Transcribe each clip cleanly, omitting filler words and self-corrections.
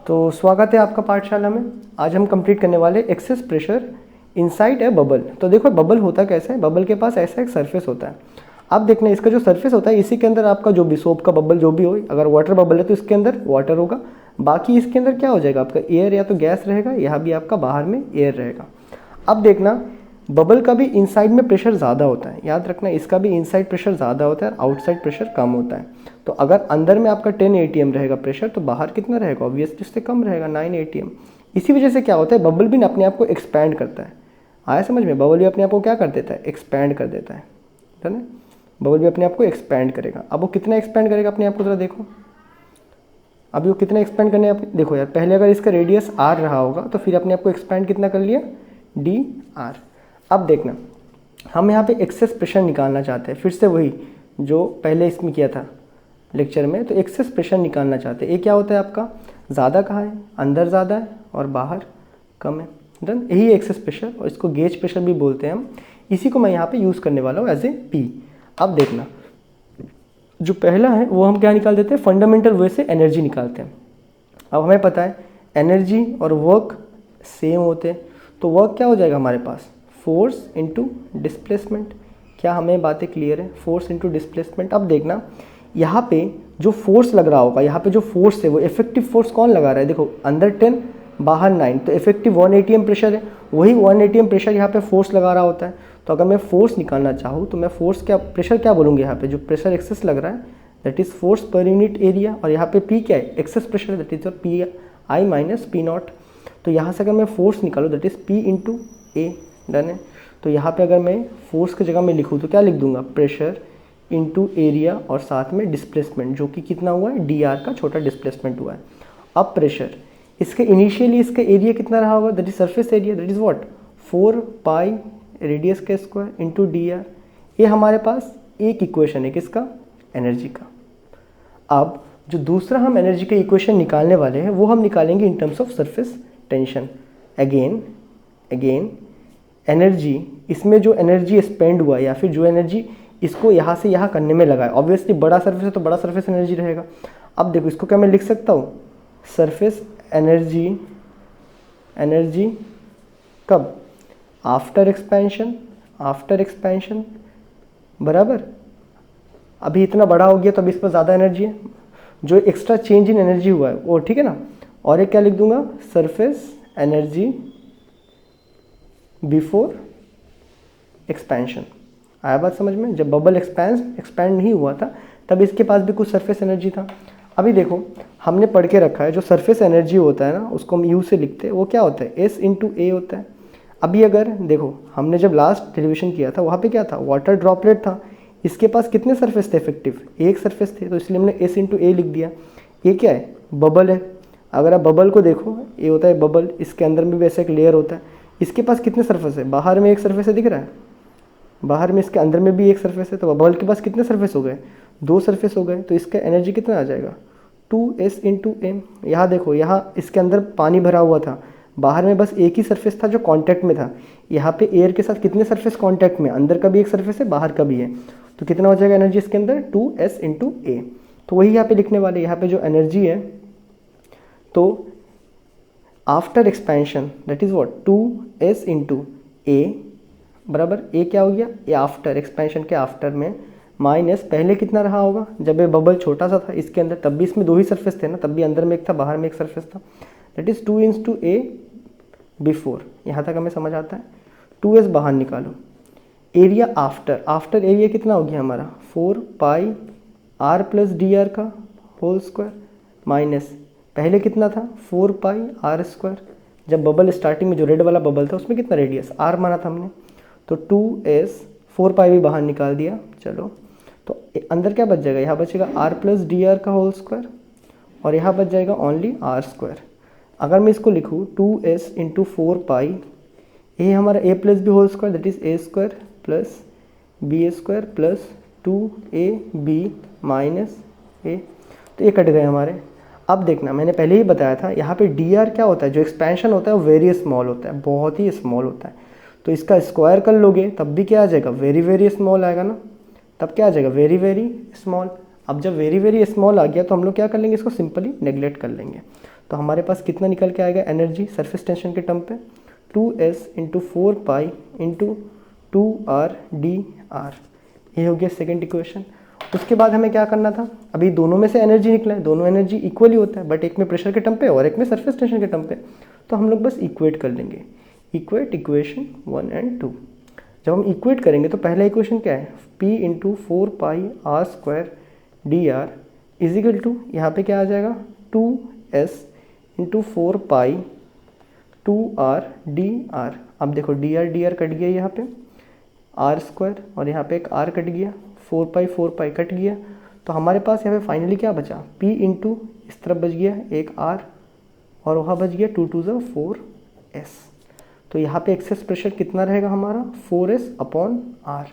तो स्वागत है आपका पाठशाला में। आज हम कंप्लीट करने वाले excess pressure inside a bubble. तो देखो बबल होता कैसे है, बबल के पास ऐसा एक सरफेस होता है। अब देखना इसका जो सरफेस होता है इसी के अंदर आपका जो भी सोप का बबल जो भी हो, अगर वाटर बबल है तो इसके अंदर वाटर होगा, बाकी इसके अंदर क्या हो जाएगा आपका एयर या तो गैस रहेगा, यहाँ भी आपका बाहर में एयर रहेगा। अब देखना बबल का भी इनसाइड में प्रेशर ज़्यादा होता है, याद रखना इसका भी इनसाइड प्रेशर ज़्यादा होता है, आउटसाइड प्रेशर कम होता है। तो अगर अंदर में आपका 10 atm रहेगा प्रेशर तो बाहर कितना रहेगा, ऑब्वियसली उससे कम रहेगा 9 atm। इसी वजह से क्या होता है बबल भी अपने आप को एक्सपैंड करता है। आया समझ में, बबल भी अपने आप को क्या कर देता है, एक्सपैंड कर देता है ना। बबल भी अपने आप को एक्सपैंड करेगा। अब वो कितना एक्सपैंड करेगा अपने आप को, जरा देखो अभी वो कितना एक्सपैंड करने आप देखो यार, पहले अगर इसका रेडियस r रहा होगा तो फिर अपने आप को एक्सपैंड कितना कर लिया, dr। अब देखना हम यहाँ पे एक्सेस प्रेशर निकालना चाहते हैं, फिर से वही जो पहले इसमें किया था लेक्चर में। तो एक्सेस प्रेशर निकालना चाहते हैं, ये क्या होता है आपका, ज़्यादा कहाँ है, अंदर ज़्यादा है और बाहर कम है। डन, यही एक्सेस प्रेशर और इसको गेज प्रेशर भी बोलते हैं हम। इसी को मैं यहाँ पे यूज़ करने वाला हूँ एज ए पी। अब देखना जो पहला है वो हम क्या निकाल देते हैं, फंडामेंटल वे से एनर्जी निकालते हैं। अब हमें पता है एनर्जी और वर्क सेम होते हैं, तो वर्क क्या हो जाएगा हमारे पास, फोर्स इनटू डिस्प्लेसमेंट। क्या हमें बातें क्लियर है, फोर्स इनटू डिस्प्लेसमेंट। अब देखना यहाँ पे जो फोर्स लग रहा होगा, यहाँ पे जो फोर्स है वो इफेक्टिव फोर्स कौन लगा रहा है, देखो अंदर 10 बाहर 9, तो इफेक्टिव 1 atm प्रेशर है, वही 1 atm प्रेशर यहाँ पे फोर्स लगा रहा होता है। तो अगर मैं फोर्स निकालना चाहूँ तो मैं फोर्स क्या, प्रेशर क्या बोलूँगी, यहाँ पे जो प्रेशर एक्सेस लग रहा है that is force per unit area, और यहाँ पे पी क्या है, excess pressure that is P I minus P not. तो यहाँ से अगर मैं फोर्स निकालूँ that is P into A. Done है। तो यहाँ पे अगर मैं फोर्स की जगह में लिखूँ तो क्या लिख दूंगा, प्रेशर इंटू एरिया और साथ में डिस्प्लेसमेंट, जो कि कितना हुआ है, डी आर का छोटा डिस्प्लेसमेंट हुआ है। अब प्रेशर इसके इनिशियली इसका एरिया कितना रहा होगा, that is surface area, that is what 4 pi radius के स्क्वायर इंटू डी आर। ये हमारे पास एक इक्वेशन है किसका, एनर्जी का। अब जो दूसरा हम एनर्जी का इक्वेशन निकालने वाले हैं वो हम निकालेंगे in terms of surface tension. Again energy, इसमें जो एनर्जी स्पेंड हुआ या फिर जो एनर्जी इसको यहाँ से यहाँ करने में लगा है, ऑब्वियसली बड़ा सरफेस है तो बड़ा सरफेस एनर्जी रहेगा। अब देखो इसको क्या मैं लिख सकता हूँ, सरफेस एनर्जी कब, आफ्टर एक्सपेंशन बराबर। अभी इतना बड़ा हो गया तो अभी इस पर ज़्यादा एनर्जी है, जो एक्स्ट्रा चेंज इन एनर्जी हुआ है वो, ठीक है ना। और एक क्या लिख दूंगा, सरफेस एनर्जी बिफोर एक्सपेंशन। आया बात समझ में, जब बबल एक्सपैंड नहीं हुआ था तब इसके पास भी कुछ सरफेस एनर्जी था। अभी देखो हमने पढ़ के रखा है जो सरफेस एनर्जी होता है ना उसको हम यू से लिखते हैं, वो क्या होता है, एस इंटू ए होता है। अभी अगर देखो हमने जब लास्ट डेरिवेशन किया था वहाँ पे क्या था, वाटर ड्रॉपलेट था, इसके पास कितने सरफेस थे इफेक्टिव, एक सरफेस थे, तो इसलिए हमने एस इंटू ए लिख दिया। ये क्या है, बबल है। अगर आप बबल को देखो, ये होता है बबल, इसके अंदर में भी ऐसा एक लेयर होता है। इसके पास कितने सरफेस है, बाहर में एक सरफेस है दिख रहा है, बाहर में इसके अंदर में भी एक सरफेस है, तो बबल के पास कितने सरफेस हो गए, 2 सरफेस हो गए। तो इसका एनर्जी कितना आ जाएगा, 2s इंटू एम। यहाँ देखो यहाँ इसके अंदर पानी भरा हुआ था, बाहर में बस एक ही सरफेस था जो कांटेक्ट में था। यहाँ पे एयर के साथ कितने सरफेस कांटेक्ट में, अंदर का भी एक सरफेस है बाहर का भी है, तो कितना हो जाएगा एनर्जी इसके अंदर, 2s इंटू ए। तो वही यहाँ पे लिखने वाले, यहाँ पे जो एनर्जी है तो after expansion that is what 2s into A बराबर, ए क्या हो गया, ए आफ्टर एक्सपेंशन के आफ्टर में, माइनस पहले कितना रहा होगा, जब ये बबल छोटा सा था इसके अंदर तब भी इसमें 2 ही सरफेस थे ना, तब भी अंदर में एक था बाहर में एक सरफेस था, that is 2 into A before. यहाँ तक हमें समझ आता है। 2s बाहर निकालो, एरिया आफ्टर एरिया कितना हो गया हमारा, 4 पाई आर प्लस डी आर का होल स्क्वायर, माइनस पहले कितना था, 4 पाई आर स्क्वायर। जब बबल स्टार्टिंग में जो रेड वाला बबल था उसमें कितना रेडियस, आर माना था हमने, तो 2s 4 पाई भी बाहर निकाल दिया। चलो तो अंदर क्या बच जाएगा, यहाँ बचेगा r प्लस डी आर का होल स्क्वायर, और यहाँ बच जाएगा ओनली r स्क्वायर। अगर मैं इसको लिखूँ 2s इंटू 4 पाई, ये हमारा a plus b whole square that is a square plus b square plus 2ab minus a, तो ये कट गए हमारे। अब देखना मैंने पहले ही बताया था यहाँ पे डी आर क्या होता है, जो एक्सपेंशन होता है वो वेरी स्मॉल होता है, बहुत ही स्मॉल होता है। तो इसका स्क्वायर कर लोगे तब भी क्या आ जाएगा, वेरी स्मॉल आएगा ना, तब क्या आ जाएगा, वेरी स्मॉल। अब जब वेरी स्मॉल आ गया तो हम लोग क्या कर लेंगे, इसको सिंपली नेग्लेक्ट कर लेंगे। तो हमारे पास कितना निकल के आएगा एनर्जी सरफेस टेंशन के टर्म पे 2s into 4 pi into 2r/dr। ये हो गया सेकेंड इक्वेशन। उसके बाद हमें क्या करना था, अभी दोनों में से एनर्जी निकला है, दोनों एनर्जी इक्वली होता है, बट एक में प्रेशर के टर्म पे और एक में सरफेस टेंशन के टर्म पे, तो हम लोग बस इक्वेट कर लेंगे, इक्वेट इक्वेशन 1 और 2। जब हम इक्वेट करेंगे तो पहला इक्वेशन क्या है, p into 4πr² is equal to यहाँ पे क्या आ जाएगा 2s इंटू 4 2r/dr। अब देखो dr कट गया यहाँ पे r² और यहाँ पे एक r कट गया, 4 कट गया, तो हमारे पास यहाँ पे फाइनली क्या बचा, p इंटू इस तरफ बच गया एक r और वहाँ बच गया 2 2 4s। तो यहाँ पे एक्सेस प्रेशर कितना रहेगा हमारा 4s/r।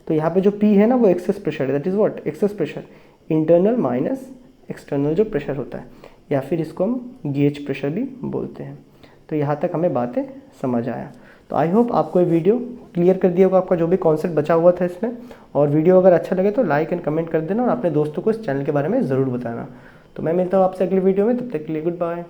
तो यहाँ पे जो p है ना वो एक्सेस प्रेशर है, that is what excess pressure, internal minus external जो प्रेशर होता है, या फिर इसको हम गेज प्रेशर भी बोलते हैं। तो यहाँ तक हमें बातें समझ आया। तो आई होप आपको ये वीडियो क्लियर कर दिया होगा आपका जो भी कॉन्सेप्ट बचा हुआ था इसमें। और वीडियो अगर अच्छा लगे तो लाइक एंड कमेंट कर देना और अपने दोस्तों को इस चैनल के बारे में ज़रूर बताना। तो मैं मिलता हूँ आपसे अगली वीडियो में, तब तक के लिए गुड बाय।